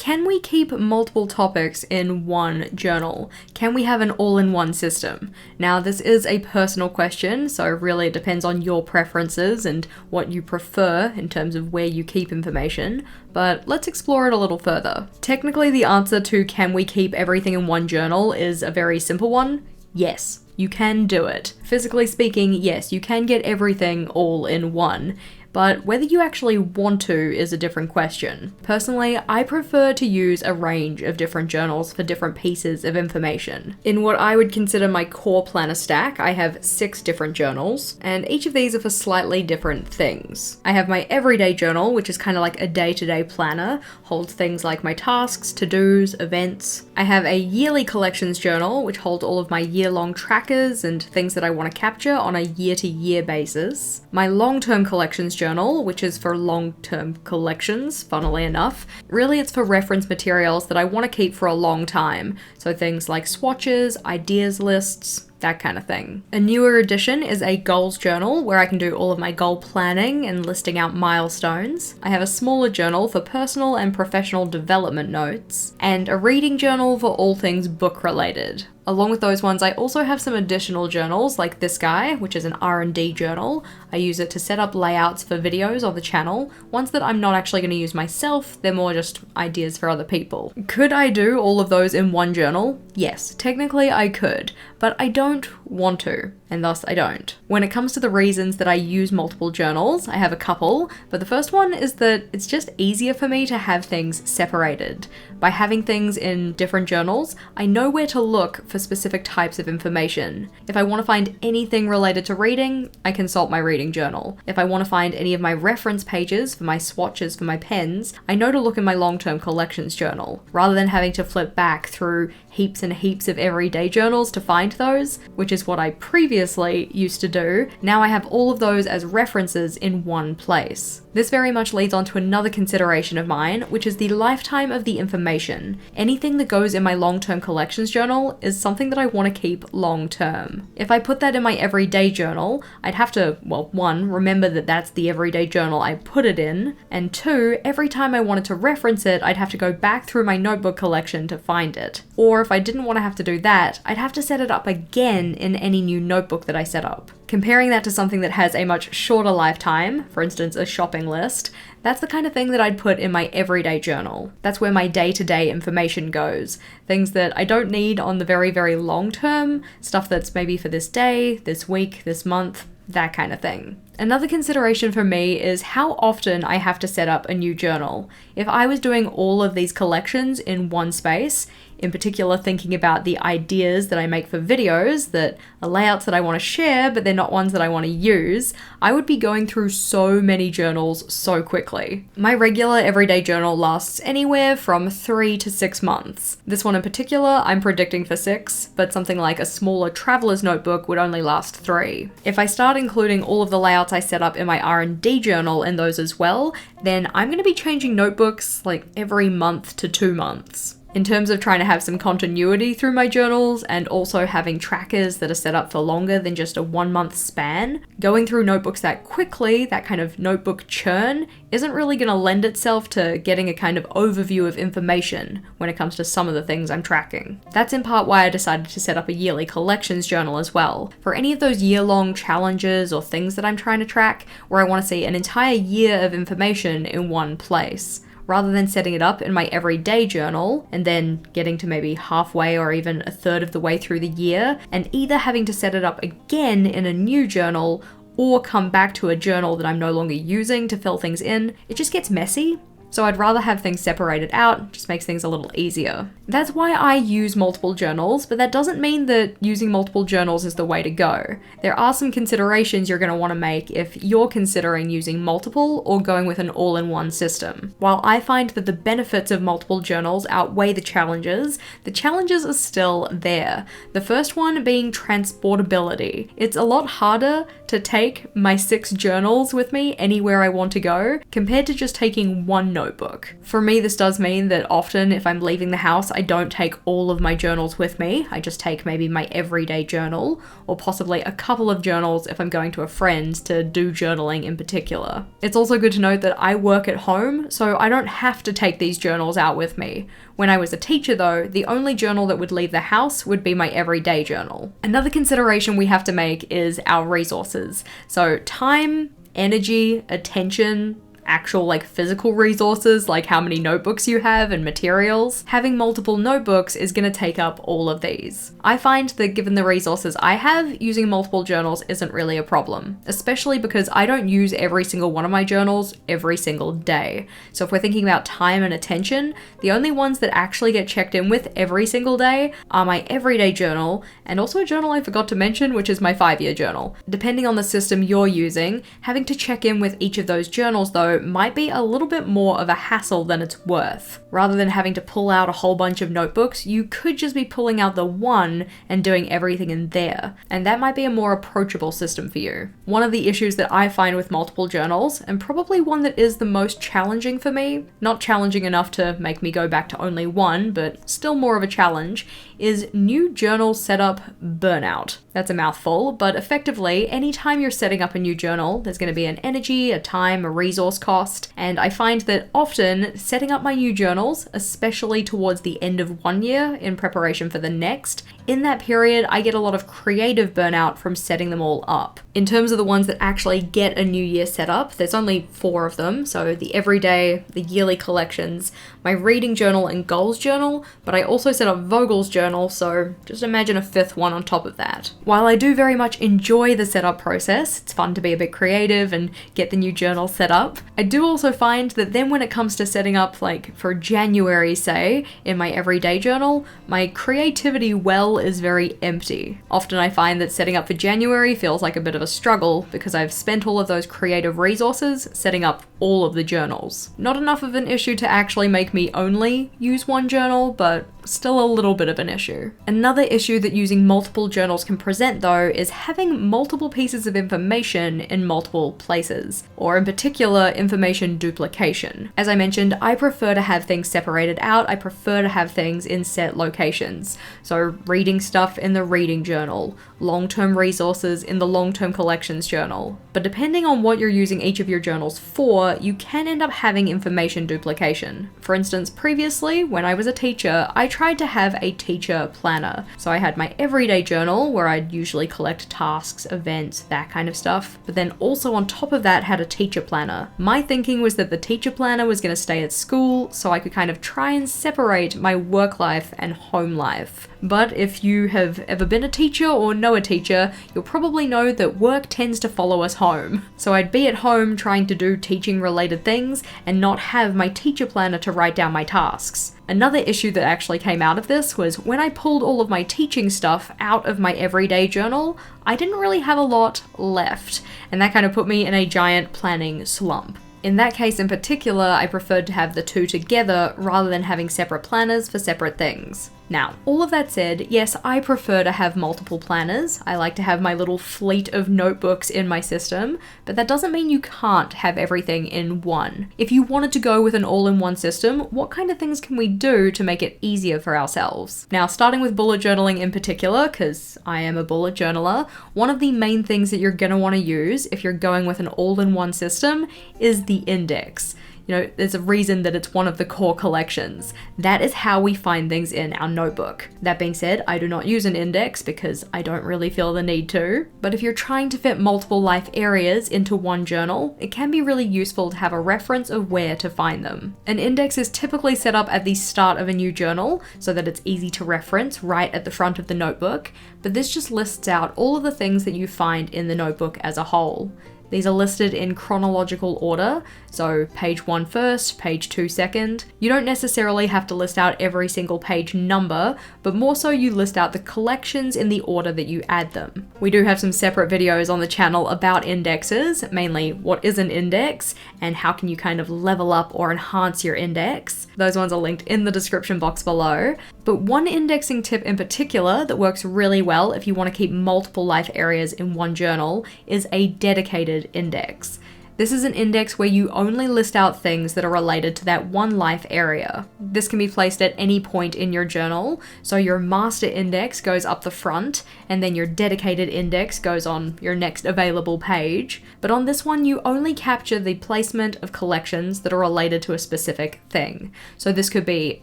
Can we keep multiple topics in one journal? Can we have an all-in-one system? Now, this is a personal question, so really it depends on your preferences and what you prefer in terms of where you keep information, but let's explore it a little further. Technically, the answer to can we keep everything in one journal is a very simple one. Yes, you can do it. Physically speaking, yes, you can get everything all in one. But whether you actually want to is a different question. Personally, I prefer to use a range of different journals for different pieces of information. In what I would consider my core planner stack, I have 6 different journals, and each of these are for slightly different things. I have my everyday journal, which is kind of like a day-to-day planner, holds things like my tasks, to-dos, events. I have a yearly collections journal, which holds all of my year-long trackers and things that I want to capture on a year-to-year basis. My long-term collections journal, which is for long-term collections, funnily enough. Really, it's for reference materials that I want to keep for a long time. So things like swatches, ideas lists, that kind of thing. A newer addition is a goals journal where I can do all of my goal planning and listing out milestones. I have a smaller journal for personal and professional development notes, and a reading journal for all things book related. Along with those ones, I also have some additional journals like this guy, which is an R&D journal. I use it to set up layouts for videos on the channel. Ones that I'm not actually going to use myself, they're more just ideas for other people. Could I do all of those in one journal? Yes, technically I could, but I don't want to, and thus I don't. When it comes to the reasons that I use multiple journals, I have a couple, but the first one is that it's just easier for me to have things separated. By having things in different journals, I know where to look for specific types of information. If I want to find anything related to reading, I consult my reading journal. If I want to find any of my reference pages for my swatches for my pens, I know to look in my long-term collections journal. Rather than having to flip back through heaps and heaps of everyday journals to find those, which is what I previously used to do, now I have all of those as references in one place. This very much leads on to another consideration of mine, which is the lifetime of the information. Anything that goes in my long-term collections journal is something that I want to keep long-term. If I put that in my everyday journal, I'd have to, well, 1, remember that that's the everyday journal I put it in, and 2, every time I wanted to reference it, I'd have to go back through my notebook collection to find it. Or if I didn't want to have to do that, I'd have to set it up again in any new notebook that I set up. Comparing that to something that has a much shorter lifetime, for instance a shopping list, that's the kind of thing that I'd put in my everyday journal. That's where my day-to-day information goes. Things that I don't need on the very, very long term, stuff that's maybe for this day, this week, this month, that kind of thing. Another consideration for me is how often I have to set up a new journal. If I was doing all of these collections in one space, in particular thinking about the ideas that I make for videos that are layouts that I want to share, but they're not ones that I want to use, I would be going through so many journals so quickly. My regular everyday journal lasts anywhere from 3 to 6 months. This one in particular, I'm predicting for 6, but something like a smaller traveler's notebook would only last 3. If I start including all of the layouts I set up in my R&D journal in those as well, then I'm going to be changing notebooks like every month to 2 months. In terms of trying to have some continuity through my journals and also having trackers that are set up for longer than just a 1-month span, going through notebooks that quickly, that kind of notebook churn, isn't really going to lend itself to getting a kind of overview of information when it comes to some of the things I'm tracking. That's in part why I decided to set up a yearly collections journal as well, for any of those year-long challenges or things that I'm trying to track where I want to see an entire year of information in one place. Rather than setting it up in my everyday journal and then getting to maybe halfway or even a third of the way through the year and either having to set it up again in a new journal or come back to a journal that I'm no longer using to fill things in, it just gets messy. So I'd rather have things separated out, just makes things a little easier. That's why I use multiple journals, but that doesn't mean that using multiple journals is the way to go. There are some considerations you're going to want to make if you're considering using multiple or going with an all-in-one system. While I find that the benefits of multiple journals outweigh the challenges are still there. The first one being transportability. It's a lot harder to take my 6 journals with me anywhere I want to go compared to just taking one notebook. notebook. For me, this does mean that often if I'm leaving the house, I don't take all of my journals with me. I just take maybe my everyday journal, or possibly a couple of journals if I'm going to a friend's to do journaling in particular. It's also good to note that I work at home, so I don't have to take these journals out with me. When I was a teacher though, the only journal that would leave the house would be my everyday journal. Another consideration we have to make is our resources. So time, energy, attention, actual physical resources like how many notebooks you have and materials. Having multiple notebooks is going to take up all of these. I find that given the resources I have, using multiple journals isn't really a problem, especially because I don't use every single one of my journals every single day. So if we're thinking about time and attention, the only ones that actually get checked in with every single day are my everyday journal and also a journal I forgot to mention, which is my 5-year journal. Depending on the system you're using, having to check in with each of those journals though might be a little bit more of a hassle than it's worth. Rather than having to pull out a whole bunch of notebooks, you could just be pulling out the one and doing everything in there, and that might be a more approachable system for you. One of the issues that I find with multiple journals, and probably one that is the most challenging for me, not challenging enough to make me go back to only one, but still more of a challenge, is new journal setup burnout. That's a mouthful, but effectively, anytime you're setting up a new journal, there's going to be an energy, a time, a resource cost, and I find that often setting up my new journals, especially towards the end of one year in preparation for the next, in that period, I get a lot of creative burnout from setting them all up. In terms of the ones that actually get a new year set up, there's only 4 of them, so the everyday, the yearly collections, my reading journal and goals journal, but I also set up Vogel's journal, so just imagine a 5th one on top of that. While I do very much enjoy the setup process, it's fun to be a bit creative and get the new journal set up, I do also find that then when it comes to setting up for January, say, in my everyday journal, my creativity well is very empty. Often I find that setting up for January feels like a bit of a struggle because I've spent all of those creative resources setting up all of the journals. Not enough of an issue to actually make me only use one journal, but still a little bit of an issue. Another issue that using multiple journals can present though is having multiple pieces of information in multiple places, or in particular information duplication. As I mentioned, I prefer to have things separated out. I prefer to have things in set locations. So reading stuff in the reading journal, long-term resources in the long-term collections journal. But depending on what you're using each of your journals for, you can end up having information duplication. For instance, previously, when I was a teacher, I tried to have a teacher planner. So I had my everyday journal where I'd usually collect tasks, events, that kind of stuff. But then also on top of that had a teacher planner. My thinking was that the teacher planner was going to stay at school so I could kind of try and separate my work life and home life. But if you have ever been a teacher or know a teacher, you'll probably know that work tends to follow us home. So I'd be at home trying to do teaching related things and not have my teacher planner to write down my tasks. Another issue that actually came out of this was when I pulled all of my teaching stuff out of my everyday journal, I didn't really have a lot left, and that kind of put me in a giant planning slump. In that case in particular, I preferred to have the two together rather than having separate planners for separate things. Now, all of that said, yes, I prefer to have multiple planners. I like to have my little fleet of notebooks in my system, but that doesn't mean you can't have everything in one. If you wanted to go with an all-in-one system, what kind of things can we do to make it easier for ourselves? Now, starting with bullet journaling in particular, because I am a bullet journaler, one of the main things that you're going to want to use if you're going with an all-in-one system is the index. You know, there's a reason that it's one of the core collections. That is how we find things in our notebook. That being said, I do not use an index because I don't really feel the need to. But if you're trying to fit multiple life areas into one journal, it can be really useful to have a reference of where to find them. An index is typically set up at the start of a new journal so that it's easy to reference right at the front of the notebook, but this just lists out all of the things that you find in the notebook as a whole. These are listed in chronological order, so page 1 first, page 2 second. You don't necessarily have to list out every single page number, but more so you list out the collections in the order that you add them. We do have some separate videos on the channel about indexes, mainly what is an index and how can you kind of level up or enhance your index. Those ones are linked in the description box below. But one indexing tip in particular that works really well if you want to keep multiple life areas in one journal is a dedicated index. This is an index where you only list out things that are related to that one life area. This can be placed at any point in your journal, so your master index goes up the front, and then your dedicated index goes on your next available page. But on this one, you only capture the placement of collections that are related to a specific thing. So this could be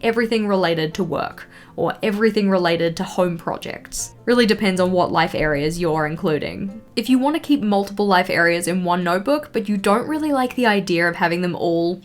everything related to work, or everything related to home projects. Really depends on what life areas you're including. If you want to keep multiple life areas in one notebook, but you don't really like the idea of having them all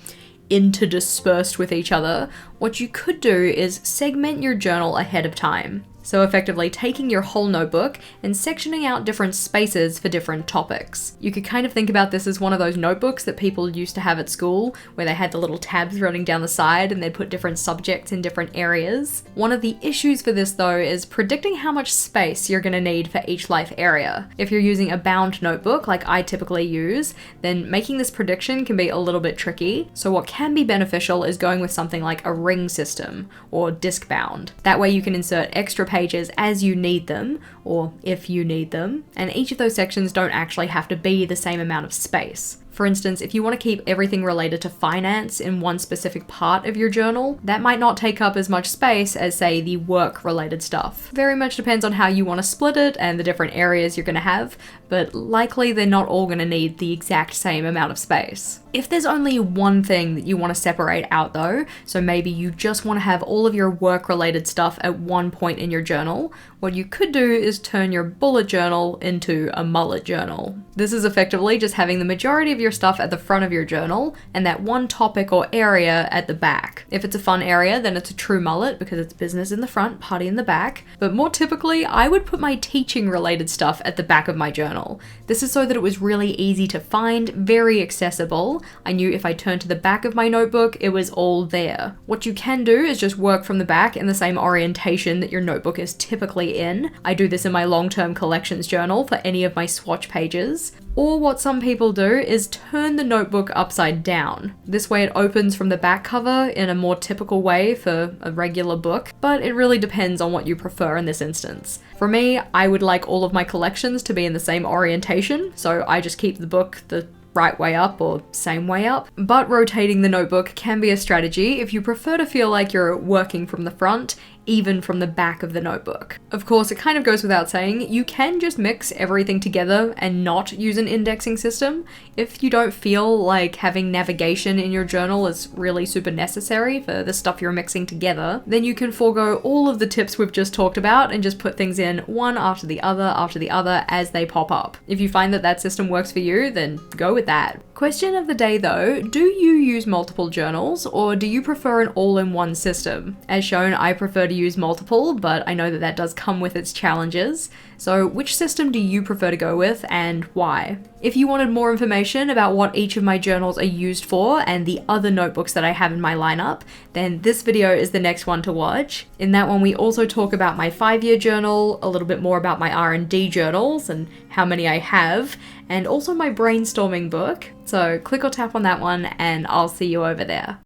interdispersed with each other, what you could do is segment your journal ahead of time. So effectively taking your whole notebook and sectioning out different spaces for different topics. You could kind of think about this as one of those notebooks that people used to have at school, where they had the little tabs running down the side and they'd put different subjects in different areas. One of the issues for this though is predicting how much space you're going to need for each life area. If you're using a bound notebook like I typically use, then making this prediction can be a little bit tricky. So what can be beneficial is going with something like a ring system or disc bound. That way you can insert extra pages as you need them, or if you need them, and each of those sections don't actually have to be the same amount of space. For instance, if you want to keep everything related to finance in one specific part of your journal, that might not take up as much space as, say, the work-related stuff. Very much depends on how you want to split it and the different areas you're going to have, but likely they're not all going to need the exact same amount of space. If there's only one thing that you want to separate out though, so maybe you just want to have all of your work-related stuff at one point in your journal, what you could do is turn your bullet journal into a mullet journal. This is effectively just having the majority of your stuff at the front of your journal and that one topic or area at the back. If it's a fun area, then it's a true mullet because it's business in the front, party in the back. But more typically, I would put my teaching related stuff at the back of my journal. This is so that it was really easy to find, very accessible. I knew if I turned to the back of my notebook, it was all there. What you can do is just work from the back in the same orientation that your notebook is typically in. I do this in my long-term collections journal for any of my swatch pages. Or what some people do is turn the notebook upside down. This way it opens from the back cover in a more typical way for a regular book, but it really depends on what you prefer in this instance. For me, I would like all of my collections to be in the same orientation, so I just keep the book the right way up or same way up. But rotating the notebook can be a strategy if you prefer to feel like you're working from the front, even from the back of the notebook. Of course, it kind of goes without saying, you can just mix everything together and not use an indexing system. If you don't feel like having navigation in your journal is really super necessary for the stuff you're mixing together, then you can forego all of the tips we've just talked about and just put things in one after the other as they pop up. If you find that that system works for you, then go with that. Question of the day though, do you use multiple journals or do you prefer an all-in-one system? As shown, I prefer to use multiple, but I know that that does come with its challenges. So which system do you prefer to go with and why? If you wanted more information about what each of my journals are used for and the other notebooks that I have in my lineup, then this video is the next one to watch. In that one, we also talk about my 5-year journal, a little bit more about my R&D journals and how many I have, and also my brainstorming book. So click or tap on that one and I'll see you over there.